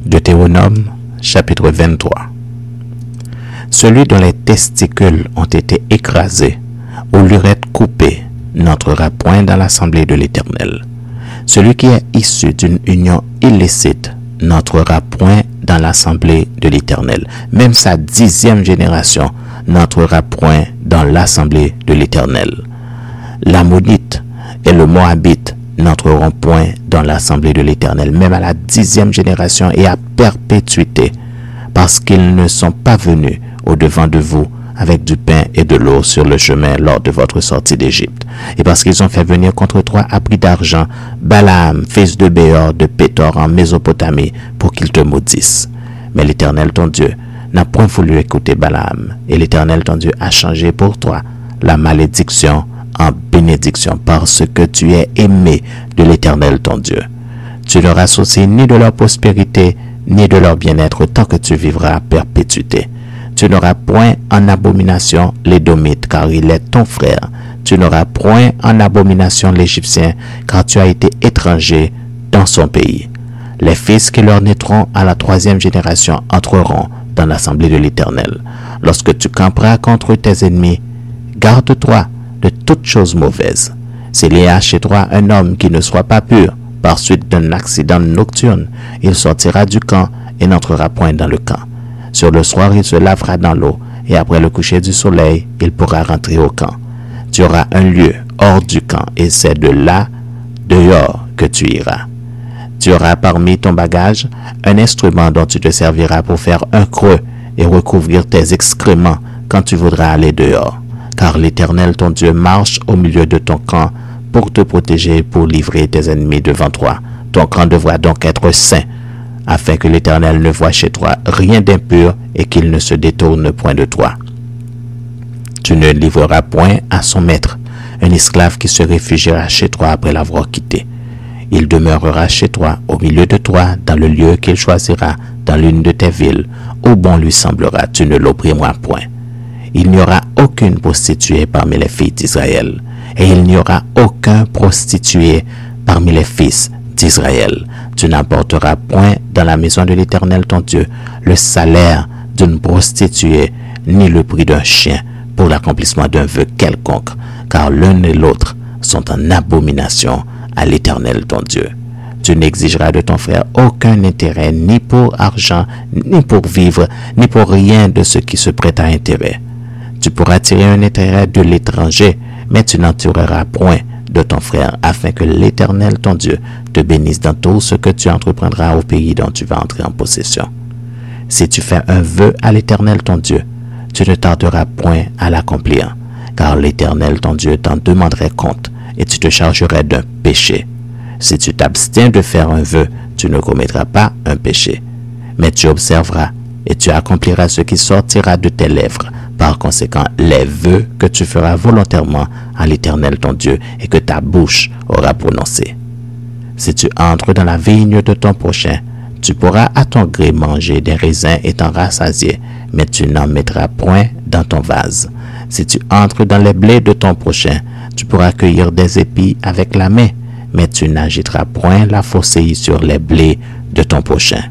Deutéronome chapitre 23. Celui dont les testicules ont été écrasés ou l'urètre coupé n'entrera point dans l'assemblée de l'Éternel. Celui qui est issu d'une union illicite n'entrera point dans l'assemblée de l'Éternel. Même sa 10e génération n'entrera point dans l'assemblée de l'Éternel. L'Ammonite et le Moabite n'entreront point dans l'assemblée de l'Éternel, même à la 10e génération et à perpétuité, parce qu'ils ne sont pas venus au-devant de vous avec du pain et de l'eau sur le chemin lors de votre sortie d'Égypte, et parce qu'ils ont fait venir contre toi à prix d'argent Balaam, fils de Béor de Pétor en Mésopotamie, pour qu'il te maudisse. Mais l'Éternel ton Dieu n'a point voulu écouter Balaam, et l'Éternel ton Dieu a changé pour toi la malédiction en bénédiction, parce que tu es aimé de l'Éternel ton Dieu. Tu n'auras souci ni de leur prospérité, ni de leur bien-être tant que tu vivras à perpétuité. Tu n'auras point en abomination l'Édomite, car il est ton frère. Tu n'auras point en abomination l'Égyptien, car tu as été étranger dans son pays. Les fils qui leur naîtront à la 3e génération entreront dans l'assemblée de l'Éternel. Lorsque tu camperas contre tes ennemis, garde-toi de toute chose mauvaise. S'il y a chez toi un homme qui ne soit pas pur, par suite d'un accident nocturne, il sortira du camp et n'entrera point dans le camp. Sur le soir, il se lavera dans l'eau, et après le coucher du soleil, il pourra rentrer au camp. Tu auras un lieu hors du camp, et c'est de là, dehors, que tu iras. Tu auras parmi ton bagage un instrument dont tu te serviras pour faire un creux et recouvrir tes excréments quand tu voudras aller dehors. Car l'Éternel ton Dieu marche au milieu de ton camp pour te protéger, pour livrer tes ennemis devant toi. Ton camp devra donc être saint, afin que l'Éternel ne voie chez toi rien d'impur et qu'il ne se détourne point de toi. Tu ne livreras point à son maître un esclave qui se réfugiera chez toi après l'avoir quitté. Il demeurera chez toi, au milieu de toi, dans le lieu qu'il choisira, dans l'une de tes villes, où bon lui semblera. Tu ne l'opprimeras point. Il n'y aura aucune prostituée parmi les filles d'Israël, et il n'y aura aucun prostitué parmi les fils d'Israël. Tu n'apporteras point dans la maison de l'Éternel ton Dieu le salaire d'une prostituée, ni le prix d'un chien pour l'accomplissement d'un vœu quelconque, car l'un et l'autre sont en abomination à l'Éternel ton Dieu. Tu n'exigeras de ton frère aucun intérêt, ni pour argent, ni pour vivre, ni pour rien de ce qui se prête à intérêt. Tu pourras tirer un intérêt de l'étranger, mais tu n'en tireras point de ton frère, afin que l'Éternel ton Dieu te bénisse dans tout ce que tu entreprendras au pays dont tu vas entrer en possession. Si tu fais un vœu à l'Éternel ton Dieu, tu ne tarderas point à l'accomplir, car l'Éternel ton Dieu t'en demanderait compte, et tu te chargerais d'un péché. Si tu t'abstiens de faire un vœu, tu ne commettras pas un péché, mais tu observeras et tu accompliras ce qui sortira de tes lèvres. Par conséquent, les vœux que tu feras volontairement à l'Éternel ton Dieu et que ta bouche aura prononcé. Si tu entres dans la vigne de ton prochain, tu pourras à ton gré manger des raisins et t'en rassasier, mais tu n'en mettras point dans ton vase. Si tu entres dans les blés de ton prochain, tu pourras cueillir des épis avec la main, mais tu n'agiteras point la faucille sur les blés de ton prochain.